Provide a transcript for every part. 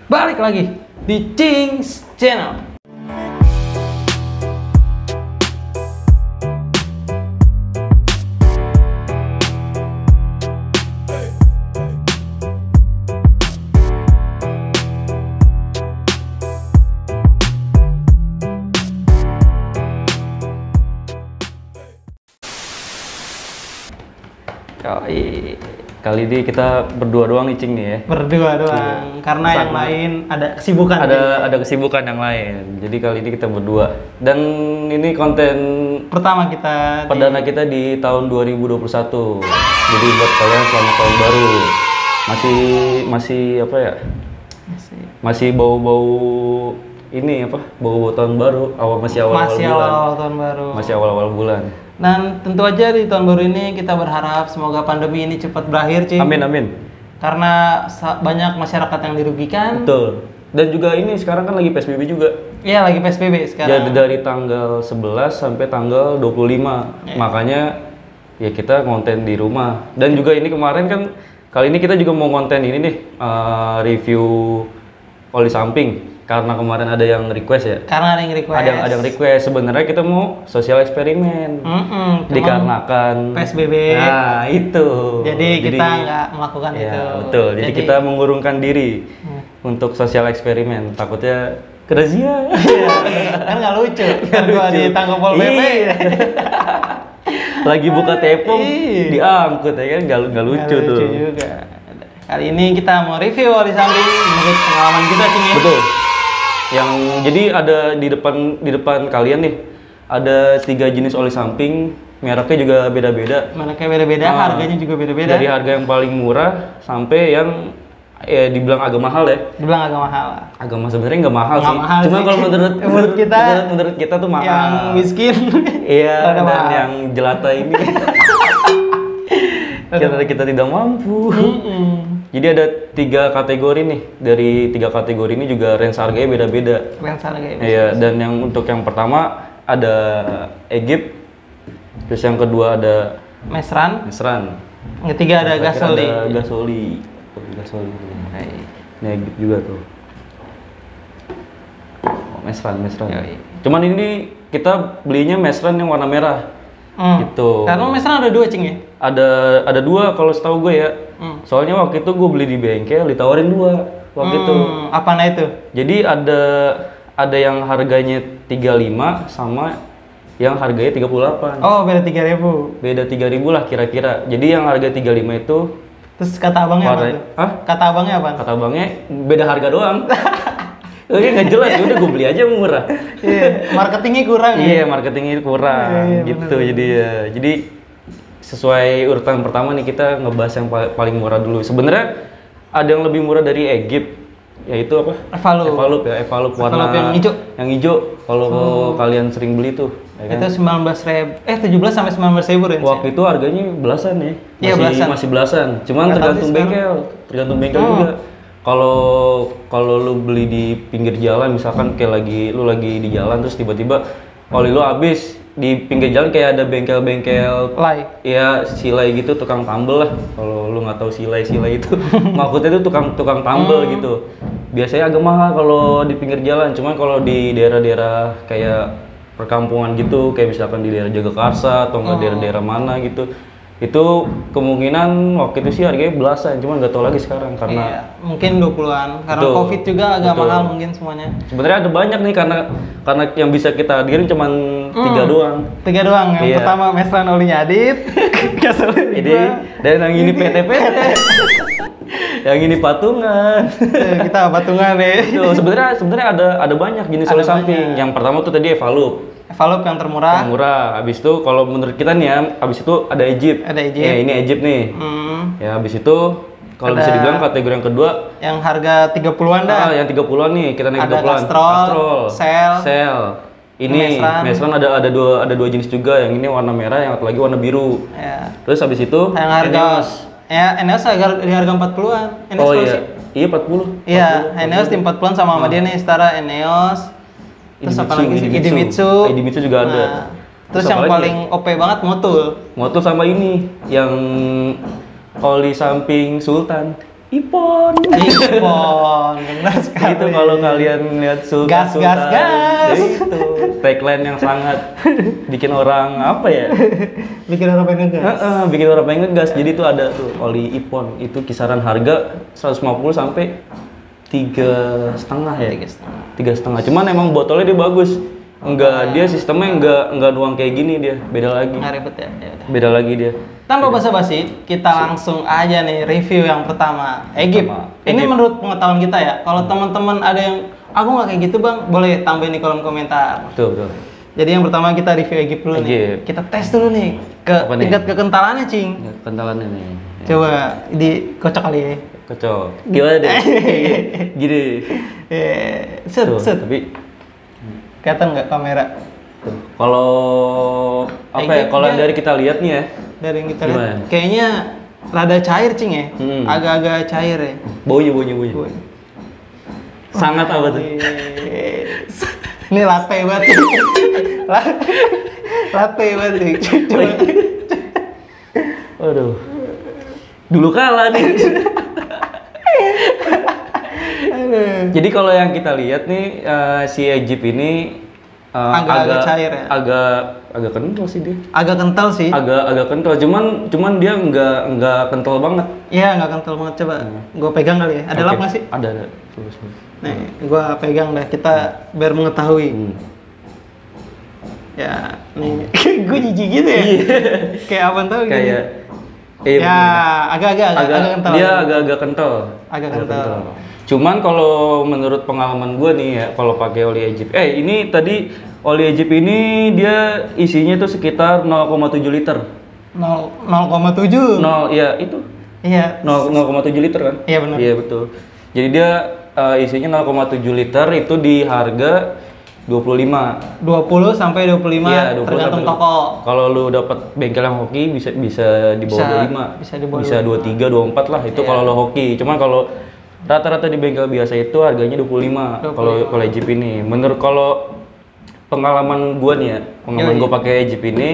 Balik lagi di Cings Channel. Kali ini kita berdua doang nih, Cing nih ya. Berdua doang, karena yang lain ada kesibukan. Ada kesibukan yang lain. Jadi kali ini kita berdua. Dan ini konten pertama kita perdana kita di tahun 2021. Jadi buat kalian selamat tahun baru. Masih apa ya? Masih bau-bau ini apa? Bau-bau tahun baru. Masih awal-awal tahun baru. Masih awal-awal bulan. Dan tentu aja di tahun baru ini kita berharap semoga pandemi ini cepat berakhir, Cing. Amin. Karena banyak masyarakat yang dirugikan. Betul. Dan juga ini sekarang kan lagi PSBB juga. Iya, lagi PSBB sekarang. Jadi dari tanggal 11 sampai tanggal 25. Ya. Makanya ya kita konten di rumah. Dan juga ini kemarin kan kali ini kita juga mau konten ini nih review oli samping. Karena kemarin ada yang request ya. Karena ada yang request. Ada yang request. Sebenarnya kita mau sosial eksperimen. Dikarenakan PSBB. Nah itu. Jadi kita nggak melakukan ya, itu. Betul. Jadi kita mengurungkan diri untuk sosial eksperimen. Takutnya kerazia. Kan nggak lucu. Kan gua ditangkap Pol PP. Lagi buka tepung diangkut ya kan, nggak lucu tuh. Lucu juga. Kali ini kita mau review oli samping menurut pengalaman kita, Cing. Betul. Yang jadi ada di depan kalian nih ada 3 jenis oli samping, mereknya juga beda-beda. Mereknya beda-beda, harganya juga beda-beda. Dari harga yang paling murah sampai yang dibilang agak mahal ya. Dibilang agak mahal. Agak mahal sebenarnya nggak mahal sih. Mahal Cuma sih. kalau menurut kita tuh mahal. Yang miskin. Iya, dan mahal. Yang jelata ini kita tidak mampu. Jadi ada 3 kategori nih. Dari 3 kategori ini juga range harganya beda-beda. Range harganya. Iya, dan yang untuk yang pertama ada Egypt. Terus yang kedua ada Mesran. Yang ketiga ada Gasoli. Ada Gasoli. Ini Egypt juga tuh. Oh, Mesran. Cuman ini kita belinya Mesran yang warna merah. Gitu. Karena Mesran ada 2, Cing ya? Ada 2 kalau setahu gue ya. Soalnya waktu itu gue beli di bengkel ditawarin 2 waktu itu. Apaan itu? Jadi ada yang harganya 35 sama yang harganya 38. Oh, beda 3.000. Beda 3.000 lah kira-kira. Jadi yang harga 35 itu terus kata abangnya apa tuh? Hah? Kata abangnya apa? Kata abangnya beda harga doang. Oke, nggak jelas, udah gue beli aja murah. Iya, marketingnya kurang. Iya, marketingnya kurang gitu. Bener. Jadi sesuai urutan pertama nih kita ngebahas yang paling murah dulu. Sebenarnya ada yang lebih murah dari Egypt, yaitu apa? Evalup warna yang hijau. Yang hijau. Kalau kalian sering beli tuh, ya kan? Itu 17 sampai 19.000 range. Waktu itu harganya belasan ya. Iya, belasan. Masih belasan. Cuman tergantung bengkel juga. Kalau lu beli di pinggir jalan, misalkan kayak lu lagi di jalan terus tiba-tiba oli lu habis di pinggir jalan, kayak ada bengkel-bengkel ya silai gitu, tukang tambel lah. Kalau lu nggak tahu silai itu maksudnya itu tukang tambel gitu. Biasanya agak mahal kalau di pinggir jalan. Cuman kalau di daerah-daerah kayak perkampungan gitu, kayak misalkan di daerah Jagakarsa atau nggak daerah-daerah mana gitu, itu kemungkinan waktu itu sih harganya belasan, cuman nggak tahu lagi sekarang karena mungkin 20-an karena Covid juga agak mahal mungkin semuanya. Sebenarnya ada banyak nih karena yang bisa kita hadirin cuman 3 doang. 3 doang. Yang pertama Mesran olinya Adit, Gasoli ini, dan yang ini PT. Yang ini patungan. Kita patungan nih. Sebenarnya ada banyak jenis oli samping. Yang pertama tuh tadi Evalup yang termurah. Yang murah. Habis itu kalau menurut kita nih ya, habis itu ada Egypt. Ya, ini Egypt nih. Ya, habis itu kalau bisa dibilang kategori yang kedua yang harga 30-an dah. Yang 30-an nih, kita naik 30-an. Castrol, Cell. Ini Mesran ada dua jenis juga. Yang ini warna merah, yang satu lagi warna biru. Ya. Terus habis itu yang harga Eneos di harga 40-an. Oh iya. Iya 40. Iya, Eneos di 40-an sama dia nih setara Eneos. Terus apa lagi sih? Idemitsu juga ada. Terus yang paling OP banget Motul sama ini yang oli samping Sultan. Ipon. Ipon, benar sekali. Itu kalau kalian lihat Gas, gas, gas. Itu tagline yang sangat bikin orang apa ya? Bikin orang pengen gas. Bikin orang pengen ngegas. Jadi itu ada tuh oli Ipon. Itu kisaran harga 150 sampai 3,5 ya. 3,5. Cuman emang botolnya dia bagus. Enggak, dia sistemnya enggak nuang kayak gini dia. Beda lagi. Nggak ribet ya. Ya udah. Beda lagi dia. Tanpa basa-basi, kita langsung aja nih review yang pertama. Egypt. Ini Egypt. menurut pengetahuan kita ya. Kalau teman-teman ada yang aku nggak kayak gitu bang, boleh tambahin di kolom komentar. Betul. Jadi yang pertama kita review Egypt dulu nih. Egypt. Kita tes dulu nih ke Apa nih? tingkat kekentalannya, Cing. Ya, kentalannya nih. Coba dikocok kali ya. Kocok. Gimana deh? Gini. Set, Tuh, set. tapi Kelihatan nggak kamera? kalau apa ya? Egypt Kalau dia- dari kita lihat nih ya, Dari yang kita Gimana? lihat, kayaknya rada cair, Cing ya. Agak-agak cair ya. baunya. Sangat apa tuh? Ini latte banget. Latte banget. Coba. Aduh. Dulu kalah nih. Jadi kalau yang kita lihat nih si Egypt ini Agak-agak cair ya? Agak kental sih dia. Agak kental sih. Agak kental. Cuman dia nggak kental banget. Iya, nggak kental banget. Coba gue pegang kali ya. Ada lap nggak sih? Ada. Terus. Nih, gue pegang dah. Kita biar mengetahui. Ya, nih. Gue jijik gitu ya. Kayak apa tahu gitu. Kayak Ya, agak kental. Dia agak kental. Agak kental. Cuman kalau menurut pengalaman gue nih ya, kalau pakai oli Egypt, ini tadi oli Egypt ini dia isinya tuh sekitar 0,7 liter. 0,7. Iya itu. Iya. 0,7 liter kan? Iya benar. Iya betul. Jadi dia isinya 0,7 liter itu di harga 25. 20 sampai 25 Iya, 20 tergantung sampai toko. Kalau lu dapat bengkel yang hoki bisa di bawah 25. Bisa di bawah Bisa 23, 24 lah itu kalau lo hoki. Cuman kalau rata-rata di bengkel biasa itu harganya 25. Kalau Egypt ini. Menurut kalau pengalaman gua nih ya, pengalaman gua pakai Egypt ini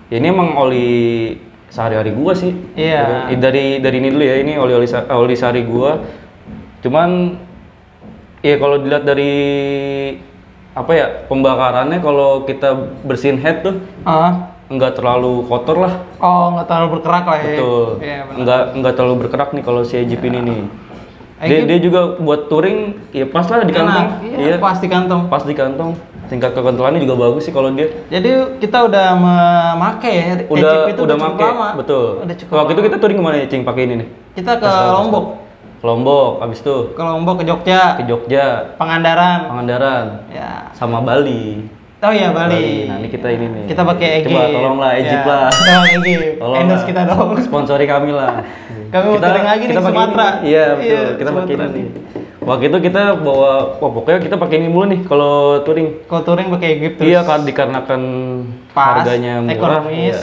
emang oli sehari-hari gua sih. Iya. Dari ini dulu ya, ini oli sehari gua. Cuman ya kalau dilihat dari apa ya, pembakarannya kalau kita bersihin head tuh nggak terlalu kotor lah. Oh, nggak terlalu berkerak lah ya. Betul. Iya, benar. Nggak terlalu berkerak nih kalau si Egypt ini nih. Dia juga buat touring ya pas lah di kantong. Iya, pas di kantong. Pas di kantong. Tingkat kekentalannya juga bagus sih kalau dia. Jadi kita udah memakai ya. Egypt itu udah cukup make. lama. Betul. Udah cukup Waktu itu lama. kita touring kemana ya, Cing, pakai ini nih? Kita ke Lombok. Lombok, abis itu Ke Lombok, ke Jogja, ke Jogja, Pangandaran. Pangandaran, Ya. sama Bali. Oh iya, Bali. Nah, ini kita ini nih. Kita pakai Egypt. Coba tolonglah Egypt Ya, lah. tolong Egypt. Tolong Endorse lah. kita dong. Sponsori kami lah. Kami mau touring lagi nih ke pakai Sumatera. ini. Iya, betul. Kita pakai Sumatera ini. Waktu itu kita bawa, pokoknya kita pakai ini mulu nih kalau touring. Kalau touring pakai Egypt terus. Iya kan, dikarenakan Pas, harganya murah. ekonomis.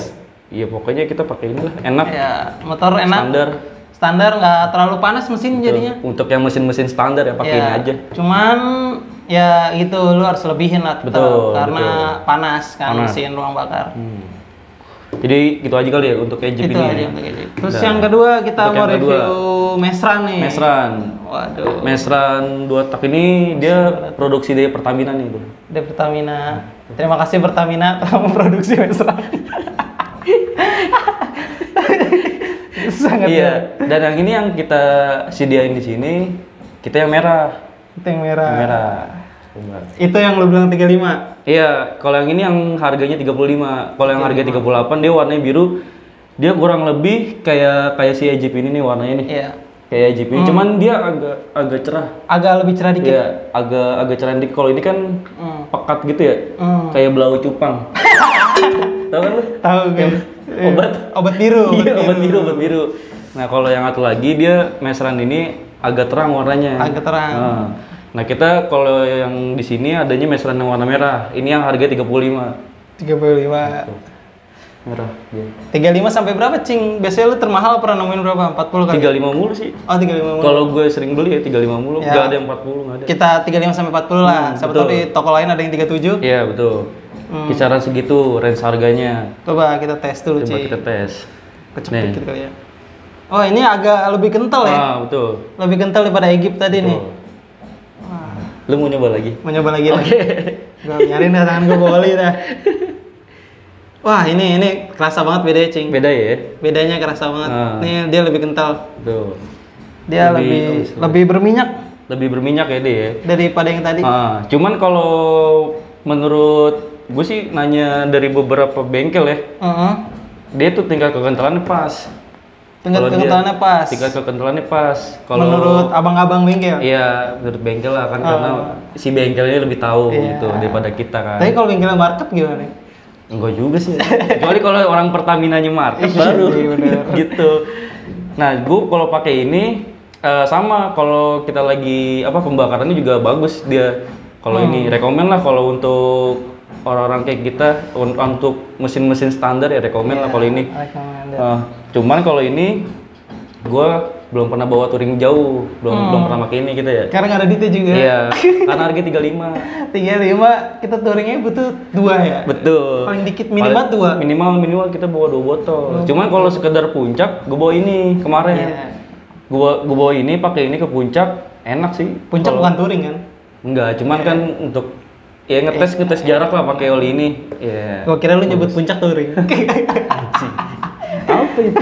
Iya, pokoknya kita pakai ini lah, enak. Ya, motor enak. Standar nggak terlalu panas mesin jadinya. Untuk yang mesin-mesin standar ya pakai ini aja. Cuman ya gitu lu harus lebihin lah tetap, Betul, karena panas kan Panas. mesin ruang bakar. Jadi gitu aja kali ya untuk Egypt Itu ini. aja ya. untuk Egypt. Terus yang kedua kita Untuk mau yang review kedua. Mesran nih. Mesran. Waduh. Mesran 2 tak ini dia produksi dari Pertamina nih, Bro. Dari Pertamina. Terima kasih Pertamina telah memproduksi Mesran. Sangat Iya. Dan yang ini yang kita sediain di sini, kita yang merah. Itu yang merah. Yang merah. Itu yang lu bilang 35. Iya, kalau yang ini yang harganya 35. Kalau yang harga 38 dia warnanya biru. Dia kurang lebih kayak si Egypt ini nih warnanya nih. Iya. Kayak Egypt ini, cuman dia agak cerah. Agak lebih cerah dikit. Iya, agak cerah dikit. Kalau ini kan pekat gitu ya. Kayak belau cupang. Tahu kan lu? Tahu kan? Obat biru. Iya, obat biru. Nah, kalau yang satu lagi dia Mesran ini agak terang warnanya. Agak terang. Nah, kita kalau yang di sini adanya Mesran yang warna merah. Ini yang harga 35. 35. Merah. 35 sampai berapa, Cing? Biasanya lu termahal pernah nemuin berapa? 40 kali? 35 mulu sih. Oh, 35 mulu. Kalau gue sering beli ya 35 mulu. Ya. Nggak ada yang 40, nggak ada. Kita 35 sampai 40 lah. Siapa tahu betul. di toko lain ada yang 37. Iya, betul. Kisaran segitu range harganya. Coba kita tes dulu, Coba Cing. kita tes. Kecepet Nih. gitu kali ya. Oh, ini agak lebih kental ya? Ah, betul. Lebih kental daripada Egypt tadi nih. Wah. Lu mau nyoba lagi? Mau nyoba lagi? Oke. Gue nyariin dah tangan gue boli dah. Wah, ini kerasa banget bedanya, Cing. Beda ya? Bedanya kerasa banget. Nih dia lebih kental. Tuh. Dia lebih berminyak. Lebih berminyak ya dia. Daripada yang tadi. Cuman kalau menurut gue sih nanya dari beberapa bengkel ya. Dia tuh tingkat kekentalannya pas. Tingkat kekentalannya pas. Tingkat kekentalannya pas. Kalau menurut abang-abang bengkel. Iya, menurut bengkel lah kan karena si bengkelnya lebih tahu gitu daripada kita kan. Tapi kalau bengkel market gimana? Enggak juga sih. Kecuali kalau orang Pertamina-nya market baru gitu. Nah, gue kalau pakai ini sama kalau kita lagi pembakarannya juga bagus dia. Kalau ini rekomen lah kalau untuk orang-orang kayak kita untuk mesin-mesin standar ya rekomen lah kalau ini. Cuman kalau ini gue belum pernah bawa touring jauh, belum pernah pakai ini gitu ya. Karena nggak ada duitnya juga. Iya, karena harga 35. 35 kita touringnya butuh 2 ya. Betul. Paling dikit minimal 2. Minimal kita bawa 2 botol. Cuman kalau sekedar puncak, gue bawa ini kemarin. Gue bawa ini pakai ini ke puncak, enak sih. Puncak bukan touring kan? Enggak, cuman kan untuk ya ngetes jarak lah pakai oli ini. Iya. Gua kira lu nyebut puncak touring. Apa itu?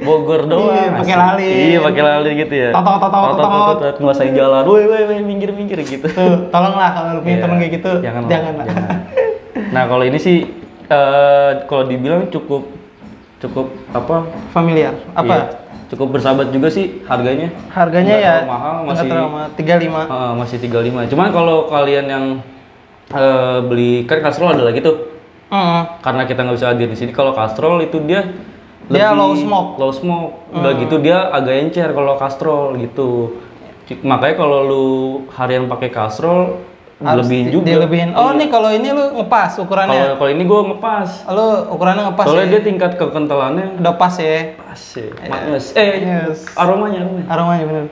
Bogor doang. Iya, pakai lali. Iya, pakai lali gitu ya. Tot. Nguasain jalan. Woi, minggir gitu. Tuh, tolonglah kalau lu punya temen kayak gitu. Jangan. Nah, kalau ini sih kalau dibilang cukup familiar. Apa? Iya, cukup bersahabat juga sih harganya. Harganya ya mahal, masih 35. Masih 35. Cuman kalau kalian yang beli kan Castrol ada lagi tuh. Karena kita nggak bisa hadir di sini. Kalau Castrol itu dia low smoke. Udah gitu dia agak encer kalau Castrol gitu. Makanya kalau lu harian pakai Castrol lebihin juga. Dilebihin. Oh, nih kalau ini lu ngepas ukurannya. Kalau ini gua ngepas. Lu ukurannya ngepas. Soalnya dia tingkat kekentalannya udah pas ya. Pas ya. Yes. Aromanya bener.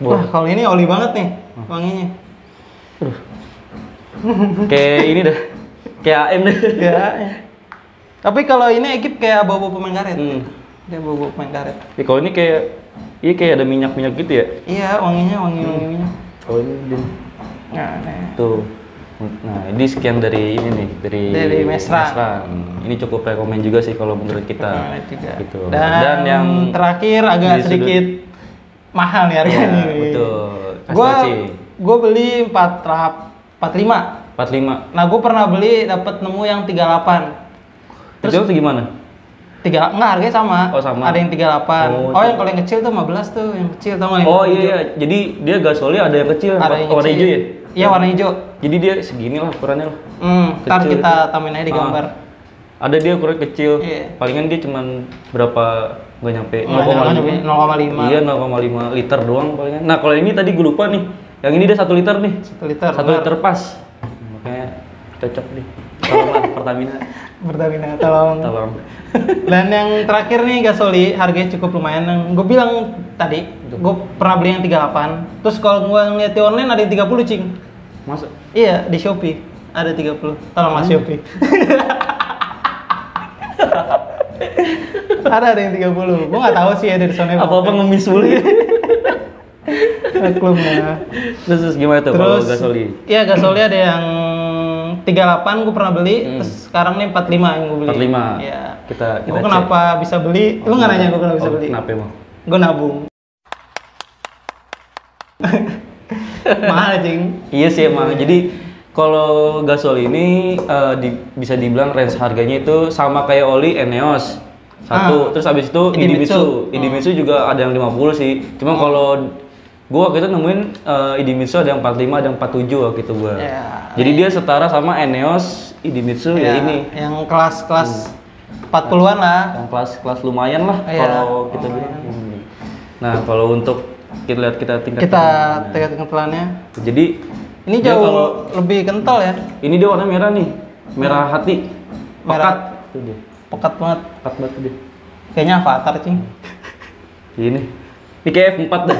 Wah, kalau ini oli banget nih wanginya. Kayak ini dah. Kayak AM deh. Ya. Tapi kalau ini Egypt kayak bau pemain karet. Dia bau pemain karet. Kalau ini kayak ada minyak-minyak gitu ya? Iya, wanginya wangi minyak. Oh, ini dia. Tuh. Nah, ini sekian dari ini nih, dari Mesra. Ini cukup rekomen juga sih kalau menurut kita. Gitu. Dan yang terakhir agak sedikit mahal nih harganya. Betul. Gua beli 45. Nah, gue pernah beli dapat nemu yang 38. Terus itu gimana? Enggak, harganya sama. Oh, sama. Ada yang 38. Yang kalau yang kecil tuh 15 tuh, yang kecil tau nggak? Oh iya. Jadi dia gasolnya ada yang kecil, warna hijau ya? Iya, warna hijau. Jadi dia segini lah ukurannya lah. Ntar kita tambahin aja di gambar. Ada dia ukuran kecil. Palingan dia cuman berapa? Nggak nyampe 0,5. Iya, 0,5 liter doang palingan. Nah, kalau ini tadi gue lupa nih. Yang ini dia 1 liter nih. 1 liter pas. Makanya cocok nih. Tolonglah Pertamina, tolong. Dan yang terakhir nih Gasoli, harganya cukup lumayan. Yang gue bilang tadi, gue pernah beli yang 38. Terus kalau gue ngeliat di online ada yang 30, Cing. Masa? Iya, di Shopee ada 30. Tolonglah Shopee. ada yang 30. Gue nggak tahu sih ada di sana. Apa ngemis mulu ya? Maklumnya. Terus gimana tuh kalau Gasoli? Iya, Gasoli ada yang 38 gue pernah beli, terus sekarang nih 45 yang gue beli. 45. Iya. Kita gue kenapa bisa beli? Lu nggak nanya gue kenapa bisa beli? Kenapa emang? Gue nabung. Mahal, Cing. Iya sih emang. Jadi kalau Gasoli ini bisa dibilang range harganya itu sama kayak oli Eneos. Terus habis itu Idemitsu juga ada yang 50 sih. Cuma kalau gua waktu itu nemuin Idemitsu ada yang 45, ada yang 47 waktu itu gua. Jadi dia setara sama Eneos, Idemitsu ya ini. Yang kelas 40-an lah. Yang kelas lumayan lah kalau kita bilang. Nah, kalau untuk kita lihat tingkat kentalannya. Jadi ini jauh lebih kental ya. Ini dia warna merah nih. Merah hati. Pekat. Tuh dia. Pekat banget dia. Kayaknya Avatar, Cing. Ini kayak F4 dah.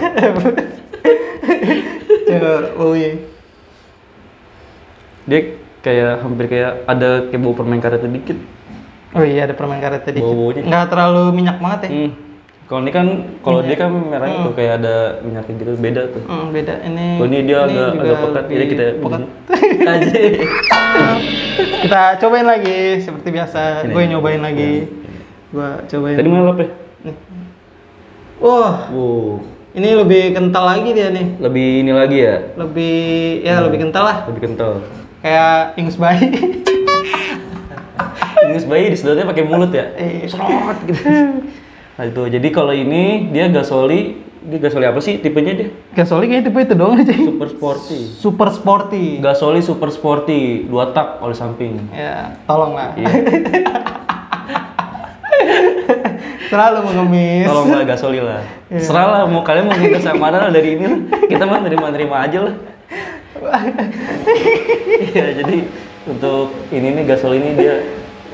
Dia kayak hampir kayak ada kayak bau permen karet dikit. Oh iya, ada permen karet tadi. Bau-baunya. Nggak terlalu minyak banget ya. Kalau ini kan, kalau dia kan merahnya tuh kayak ada minyaknya gitu, beda tuh. Beda. Ini. Kalau ini dia agak pekat, jadi kita pekat. aja. Kita cobain lagi seperti biasa. Gue nyobain lagi. Gue cobain. Tadi mana apa? Wah. Wow. Ini lebih kental lagi dia nih. Lebih ini lagi ya? Lebih kental lah. Lebih kental. Kayak ingus bayi. Ingus bayi disedotnya pakai mulut ya? Serot gitu. Nah itu, jadi kalau ini dia gasoli apa sih tipenya dia? Gasoli kayaknya tipe itu doang aja. Super sporty. Super sporty. Gasoli super sporty, 2 tak oli samping. Ya, tolong lah. Iya. Selalu mengemis. Tolong lah gasoli lah. Serah lah, mau kalian mau minta sama mana dari ini lah. Kita mah nerima aja lah. Iya, jadi untuk ini nih gasoli ini dia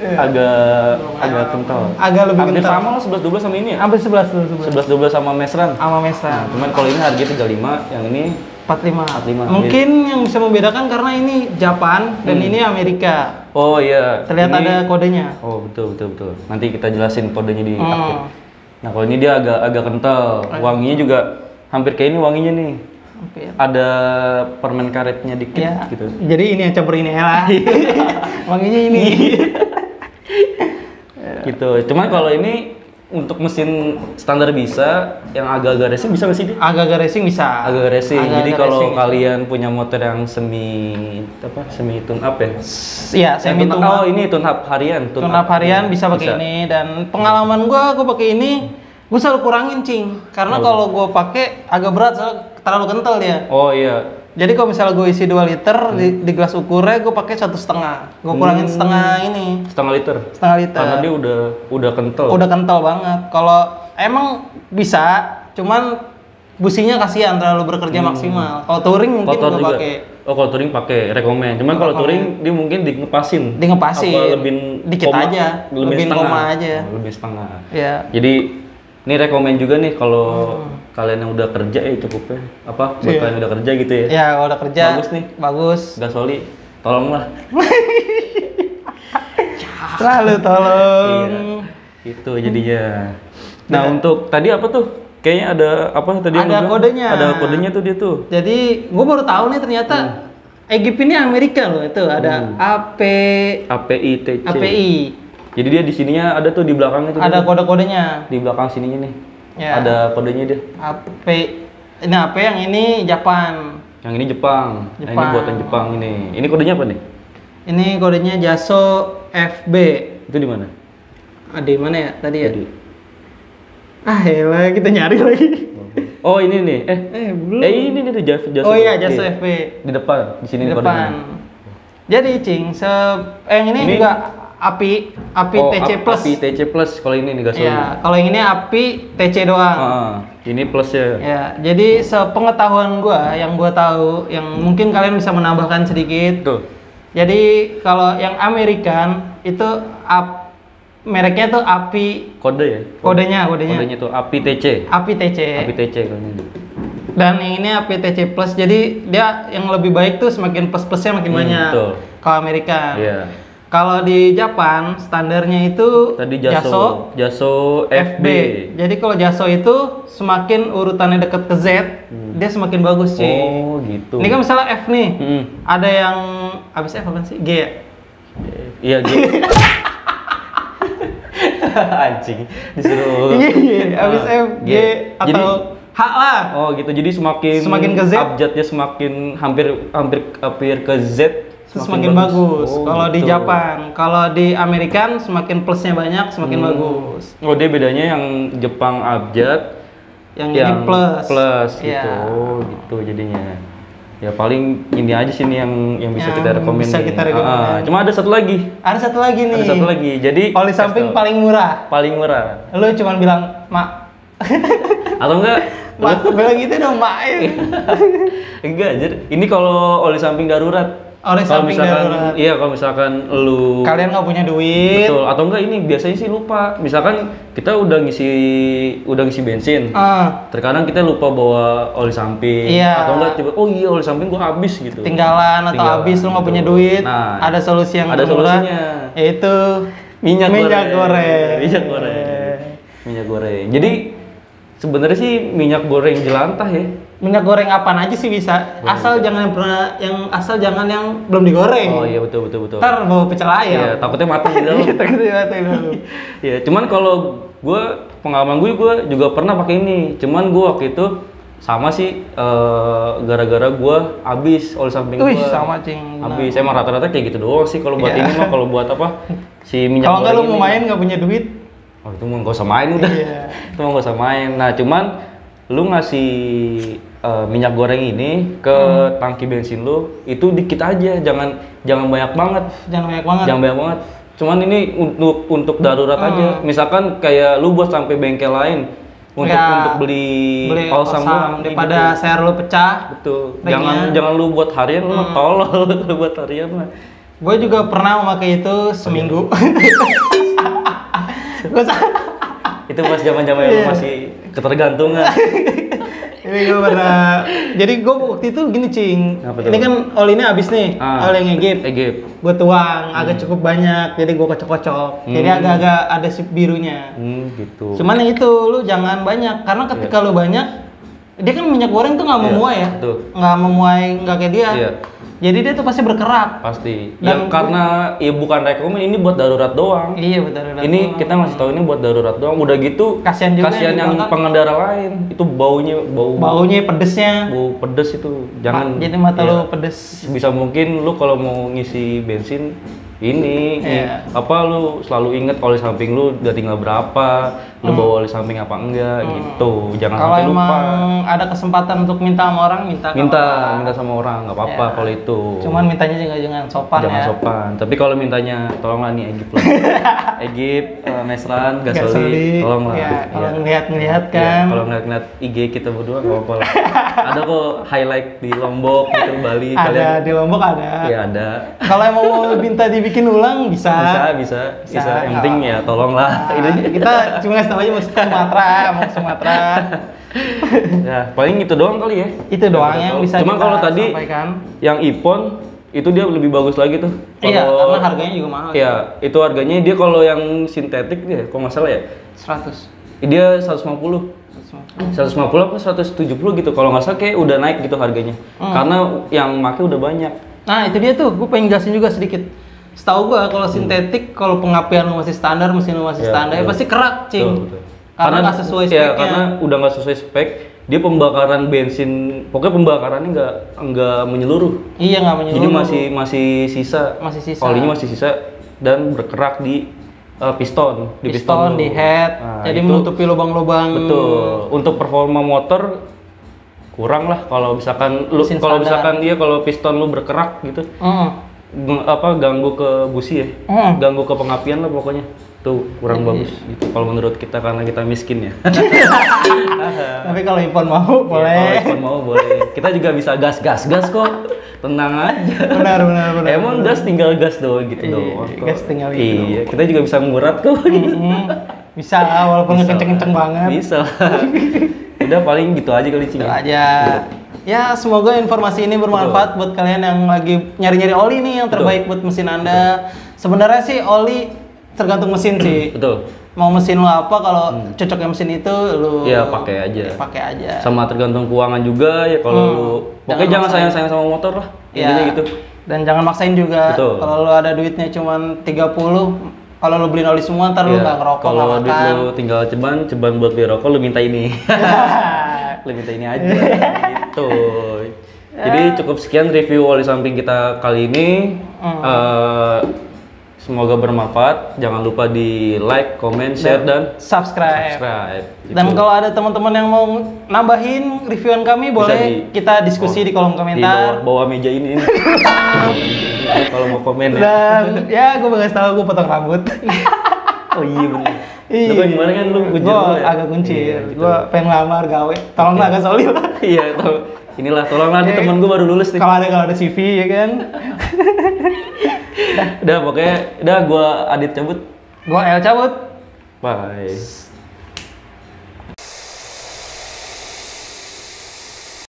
agak kental. Agak lebih hampir kental. sama lah 11-12 sama ini ya? Hampir 11. 11-12 sama mesran. Sama mesra. Nah, cuman kalau ini harganya 35, yang ini 45. Mungkin yang bisa membedakan karena ini Japan dan ini Amerika. Oh iya. Terlihat ini, ada kodenya. Oh betul. Nanti kita jelasin kodenya di akhir. Nah kalau ini dia agak kental. Wanginya juga hampir kayak ini wanginya nih. Hampir. Ada permen karetnya dikit Ya. gitu. Jadi ini yang campur ini lah. Wanginya ini. Gitu. Cuman kalau ini untuk mesin standar bisa, yang agak-agak racing bisa nggak sih dia? Agak-agak racing bisa. Agak racing. Jadi Agak-agak kalau racing. kalian punya motor yang semi tune up ya? Iya, semi tune up. Oh ini tune up harian. Tune up harian bisa pakai ini, dan pengalaman gua pakai ini, gua selalu kurangin cing, karena kalau gua pakai agak berat, terlalu kental dia. Oh iya. Jadi kalau misalnya gue isi 2 liter di gelas ukurnya gue pakai 1,5. Gue kurangin setengah ini. Setengah liter. Setengah liter. Karena dia udah kental. Udah kental banget. Kalau emang bisa, cuman businya kasihan terlalu bekerja maksimal. Kalau touring mungkin Kotor gue juga. pakai. Oh kalau touring pakai rekomen. Cuman kalau touring dia mungkin di ngepasin. Apa lebih dikit koma, aja. Lebih koma aja. Oh, lebih setengah. Ya. Jadi ini rekomen juga nih kalau kalian yang udah kerja ya cukupnya. Apa? Buat kalian yang udah kerja gitu ya. Ya, kalau udah kerja. Bagus nih. Bagus. Gasoli, tolonglah. Selalu tolong. Iya. Itu jadinya. Nah, untuk tadi apa tuh? Kayaknya ada apa tadi yang Ada lu bilang? kodenya. Ada kodenya tuh dia tuh. Jadi, gue baru tahu nih ternyata Egip ini Amerika loh. Itu ada APITC. API. Jadi dia di sininya ada tuh di belakangnya tuh. Ada kode-kodenya. Di belakang sininya nih. Ya. Ada kodenya dia. AP. Ini AP yang ini Japan. Yang ini Jepang. Nah, ini buatan Jepang ini. Ini kodenya apa nih? Ini kodenya Jaso FB. Itu di mana? Di mana ya tadi ya? Tadi. Elah, kita nyari lagi. Oh, ini nih. Belum. Ini nih tuh Jaso. Oh iya, Jaso FB. Di depan, di sini Di kodenya. depan. Jadi, Cing, yang ini juga API TC Plus. API TC Plus kalau ini nih gasolin. Ya, kalau yang ini API TC doang. Ini plusnya. Ya, jadi sepengetahuan gua, yang gua tahu, yang mungkin kalian bisa menambahkan sedikit. Tuh. Jadi kalau yang American itu mereknya tuh API. Kode ya? Kodenya. Kodenya tuh API TC. API TC. API TC kalau ini. Dan yang ini API TC Plus. Jadi dia yang lebih baik tuh semakin plus-plusnya makin banyak. Betul. Kalau American. Iya. Kalau di Japan standarnya itu Tadi Jaso FB. Jadi kalau Jaso itu semakin urutannya deket ke Z, dia semakin bagus sih. Oh gitu. Ini kan misalnya F nih, Mm. ada yang abis F apa sih? G ya? Iya G. Anjing disuruh. Iya, abis F, G, atau Jadi, H lah. oh gitu. Jadi semakin ke Z, abjadnya semakin hampir ke Z. semakin bagus. Oh, Kalau gitu. di Japan, kalau di American semakin plusnya banyak, semakin bagus. Oh dia bedanya yang Jepang abjad, Yang ini plus. gitu. Iya. Oh gitu jadinya. Ya paling ini aja sih nih yang bisa Yang kita rekomen. bisa kita rekomen. Cuma ada satu lagi. Ada satu lagi nih. Ada satu lagi. Jadi oli samping paling murah. paling murah. Lu cuman bilang, "Mak." Atau enggak? Mak, bilang gitu dong, Mak. Enggak, jadi ini kalau oli samping darurat. Oli Kalau samping misalkan, darurat. iya kalau misalkan lu Kalian nggak punya duit. betul atau enggak ini biasanya sih lupa. Misalkan kita udah ngisi bensin. Terkadang kita lupa bawa oli samping. Iya. Atau enggak tiba oh iya oli samping gua habis gitu. Tinggalan atau habis lu nggak punya duit. Nah, ada solusi yang ada murah, solusinya. yaitu Minyak goreng. goreng. Minyak goreng. Minyak goreng. Jadi sebenarnya sih minyak goreng jelantah ya. Minyak goreng apaan aja sih bisa. Asal jangan yang belum digoreng. Oh iya betul. Ntar mau pecel ayam. Iya, takutnya mati gitu. Takutnya mati dulu. Iya, cuman kalau gue pengalaman gue juga pernah pakai ini. Cuman gue waktu itu sama sih gara-gara gue habis oli samping gue. Sama cing. Habis emang rata-rata kayak gitu doang sih kalau buat ini mah. Kalau buat apa si minyak kalau goreng. Kalau nggak lu mau main nggak punya duit. Oh itu mah nggak usah main udah. Iya. Itu mah nggak usah main. Nah cuman lu ngasih minyak goreng ini ke tangki bensin lu itu dikit aja, jangan banyak banget. Jangan banyak banget. Cuman ini untuk darurat aja. Misalkan kayak lu buat sampai bengkel lain untuk beli balsam daripada gitu. share lu pecah. Betul. Jangan lu buat harian lu tolol lu buat harian mah. Gue juga pernah memakai itu seminggu. Itu pas zaman-zaman lu masih ketergantungan. Ini gue pernah. Jadi gue waktu itu gini cing. Ini kan olinya habis nih. Oli yang Egip. Gue tuang agak cukup banyak. Jadi gue kocok-kocok. Jadi agak-agak ada sip birunya. Gitu. Cuman yang itu lu jangan banyak. Karena ketika lu banyak, dia kan minyak goreng tuh nggak memuai ya. Nggak memuai, nggak kayak dia. Jadi dia tuh pasti berkerak. Pasti. Dan karena ya bukan rekomen, ini buat darurat doang. Iya, buat darurat. Ini kita masih tahu ini buat darurat doang. Udah gitu kasihan yang pengendara lain. Itu baunya pedesnya. Bau pedes itu. Jangan. Jadi mata lu pedes. Bisa mungkin lu kalau mau ngisi bensin ini lu selalu inget oli samping lu udah tinggal berapa, lu bawa oli samping apa enggak gitu. Jangan sampai lupa. Kalau emang ada kesempatan untuk minta sama orang, minta sama orang, nggak apa-apa kalau itu. Cuman mintanya jangan sopan. Jangan sopan. Tapi kalau mintanya tolonglah nih Egip lah. Egip, Mesran, Gasoli, tolonglah. Kalau ngelihat kan. Kalau ngeliat IG kita berdua nggak apa-apa lah. Ada kok highlight di Lombok gitu, Bali. Ada di Lombok ada. Iya ada. Kalau emang mau minta dibikin ulang bisa. Yang penting ya tolonglah. Kita cuma ngasih tahu aja mau Sumatera. Ya paling itu doang kali ya. Itu doang yang bisa Cuma kalau tadi sampaikan. Yang Ipon itu dia lebih bagus lagi tuh. Iya, karena harganya juga mahal. Iya, itu harganya dia kalau yang sintetik dia, kalau nggak salah ya 100. Dia 150 apa 170 gitu. Kalau nggak salah kayak udah naik gitu harganya. Karena yang make udah banyak. Nah, itu dia tuh, gue pengen jelasin juga sedikit. Setahu gue kalau sintetik, kalau pengapian lu masih standar, mesin lu masih standar, ya pasti kerak, cing. Betul. Karena nggak sesuai speknya. Karena udah nggak sesuai spek, dia pembakaran bensin, pokoknya pembakarannya nggak menyeluruh. Iya, nggak menyeluruh. Jadi masih sisa. Olinya masih sisa dan berkerak di piston, di head. Nah, jadi menutupi lubang-lubang. Betul. Untuk performa motor kurang lah kalau misalkan kalau piston lu berkerak gitu. Ganggu ke busi ya. Ganggu ke pengapian lah pokoknya. Tuh kurang bagus gitu kalau menurut kita karena kita miskin ya. Tapi kalau Ipon mau boleh. Kalau Ipon mau boleh. Kita juga bisa gas kok. Tenang aja. Benar. Emang gas tinggal gas doang gitu doang. Gas tinggal gitu. Iya, kita juga bisa ngurat kok. Bisa walaupun kenceng-kenceng banget. Bisa. Udah paling gitu aja kali Cing. Gitu aja. Ya semoga informasi ini bermanfaat buat kalian yang lagi nyari-nyari oli nih yang terbaik buat mesin Anda. Sebenarnya sih oli tergantung mesin sih. Betul. Mau mesin lu apa, kalau cocoknya mesin itu lu pakai aja. Sama tergantung keuangan juga ya kalau lu pokoknya jangan sayang-sayang sama motor lah. Intinya gitu. Dan jangan maksain juga. Kalau lu ada duitnya cuma 30, kalau lu beliin oli semua ntar lu nggak ngerokok. Kalau duit lu tinggal ceban buat beli rokok lu minta ini. Lu minta ini aja gitu. Jadi cukup sekian review oli samping kita kali ini. Semoga bermanfaat. Jangan lupa di like, comment, share, dan subscribe. Gitu. Dan kalau ada teman-teman yang mau nambahin reviewan kami, boleh kita diskusi di kolom komentar. Di bawah meja ini. Kalau mau komen Dan gue bakal tahu gue potong rambut. Oh iya benar. Lu kan gimana kan lu kuncir dulu ya? Agak kuncir. Gue pengen ngelamar gawe. Tolonglah agak solid lah. Iya, tolonglah nih teman gue baru lulus nih. Kalau ada CV ya kan. Udah pokoknya gue Adit cabut. Gue El cabut. Bye.